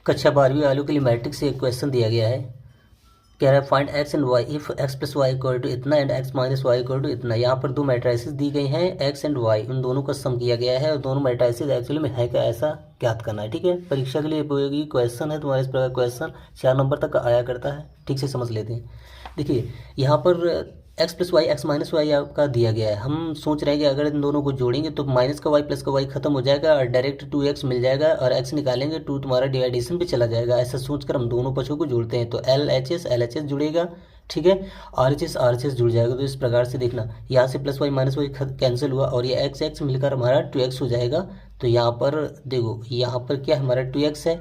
कक्षा 12वीं वालों के लिए मैट्रिक्स से एक क्वेश्चन दिया गया है। कह रहा है find X and Y if X plus Y equal to इतना and X minus Y equal to इतना। यहाँ पर दो मैट्रिसेस दी गई हैं एक्स एंड वाई, उन दोनों का सम किया गया है और दोनों मैट्रिसेस एक्चुअली में है क्या ऐसा ज्ञात करना है। ठीक है, परीक्षा के लिए उपयोगी क्वेश्चन है तुम्हारे। इस प्रकार क्वेश्चन 4 नंबर तक का आया करता है। ठीक से समझ लेते हैं। देखिए यहाँ पर X plus Y X minus Y आपका दिया गया है। हम सोच रहे हैं कि अगर इन दोनों को जोड़ेंगे तो माइनस का वाई प्लस का वाई खत्म हो जाएगा और डायरेक्ट 2x मिल जाएगा और x निकालेंगे 2 तुम्हारा डिवाइडेशन पे चला जाएगा। ऐसा सोचकर हम दोनों पक्षों को जोड़ते हैं तो LHS जुड़ेगा। ठीक है, RHS जुड़ जाएगा। तो इस प्रकार से देखना, यहाँ से plus Y minus Y cancel हुआ और ये x मिलकर हमारा 2x हो जाएगा। तो यहाँ पर देखो, यहाँ पर क्या हमारा 2x है।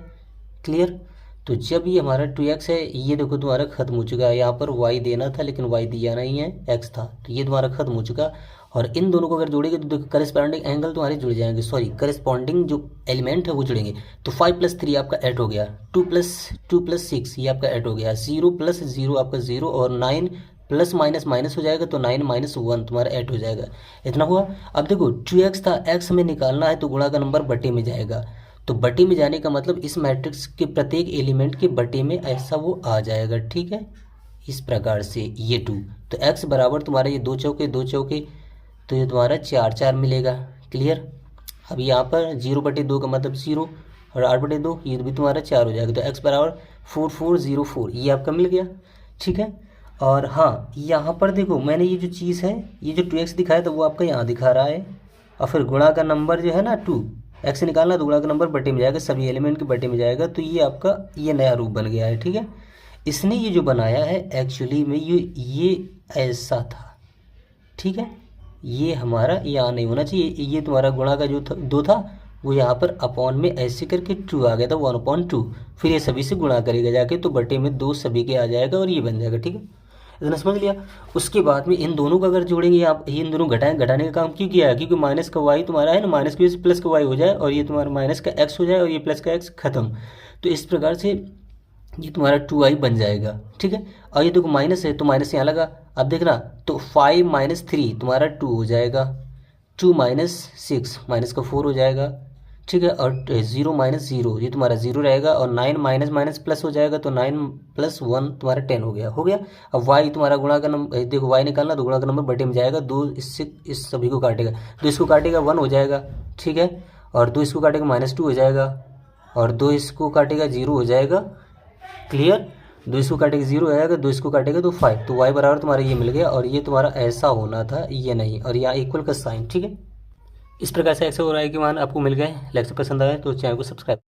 क्लियर। तो जब ये हमारा 2x है, ये देखो तुम्हारा खत्म हो चुका है। यहाँ पर y देना था लेकिन y दिया नहीं है, x था, तो ये तुम्हारा खत्म हो चुका। और इन दोनों को अगर जोड़ेंगे तो देखो करस्पॉन्डिंग एंगल तुम्हारे जुड़ जाएंगे, सॉरी करस्पॉन्डिंग जो एलिमेंट है वो जुड़ेंगे। तो 5 + 3 आपका 8 हो गया, 2 + 6 ये आपका 8 हो गया, 0 + 0 आपका 0 और 9 प्लस माइनस माइनस हो जाएगा तो 9 - 1 तुम्हारा 8 हो जाएगा। इतना हुआ। अब देखो 2x था, x हमें निकालना है तो गुणा का नंबर बटे में जाएगा। तो बटे में जाने का मतलब इस मैट्रिक्स के प्रत्येक एलिमेंट के बटे में ऐसा वो आ जाएगा। ठीक है, इस प्रकार से ये 2, तो x बराबर तुम्हारा ये 2 चौके 2 चौके, तो ये तुम्हारा 4 4 मिलेगा। क्लियर। अब यहाँ पर 0/2 का मतलब 0 और 8/2 ये भी तुम्हारा 4 हो जाएगा। तो x बराबर 4404 ये आपका मिल गया। ठीक है। और हाँ, यहाँ पर देखो मैंने ये जो चीज़ है, ये जो 2x दिखाया था वो आपका यहाँ दिखा रहा है और फिर गुणा का नंबर जो है ना 2, x से निकालना तो गुणा का नंबर बटे में जाएगा, सभी एलिमेंट के बटे में जाएगा। तो ये आपका ये नया रूप बन गया है। ठीक है, इसने ये जो बनाया है एक्चुअली में ये ऐसा था। ठीक है, ये हमारा यहाँ नहीं होना चाहिए। ये तुम्हारा गुणा का जो 2 था वो यहाँ पर अपॉन में ऐसे करके 2 आ गया था, 1/2। फिर ये सभी से गुणा करेगा जाके तो बटे में 2 सभी के आ जाएगा और ये बन जाएगा। ठीक है, इतना समझ लिया। उसके बाद में इन दोनों को अगर जोड़ेंगे, आप इन दोनों घटाने का काम क्यों किया है, क्योंकि माइनस का वाई तुम्हारा है ना, माइनस की वजह से प्लस का वाई हो जाए और ये तुम्हारा माइनस का एक्स हो जाए और ये प्लस का एक्स खत्म। तो इस प्रकार से ये तुम्हारा 2i बन जाएगा। ठीक है, और ये देखो माइनस है तो माइनस यहाँ लगा। अब देखना तो 5 - 3 तुम्हारा 2 हो जाएगा, 2 - 6 माइनस का 4 हो जाएगा। ठीक है, और 0 - 0 ये तुम्हारा 0 रहेगा और 9 माइनस माइनस प्लस हो जाएगा तो 9 + 1 तुम्हारा 10 हो गया। अब y तुम्हारा गुणा का नंबर देखो, y निकालना तो गुणा का नंबर बटे में जाएगा, 2 इससे इस सभी को काटेगा, 2 इसको काटेगा 1 हो जाएगा। ठीक है, और 2 इसको काटेगा -2 हो जाएगा और 2 इसको काटेगा 0 हो जाएगा। क्लियर। 2 इसको काटेगा 0 हो जाएगा, 2 इसको काटेगा तो 5। तो y बराबर तुम्हारा ये मिल गया और ये तुम्हारा ऐसा होना था, ये नहीं, और यहाँ इक्वल का साइन। ठीक है, इस प्रकार से x और y के मान आपको मिल गए। लेक्चर पसंद आए तो चैनल को सब्सक्राइब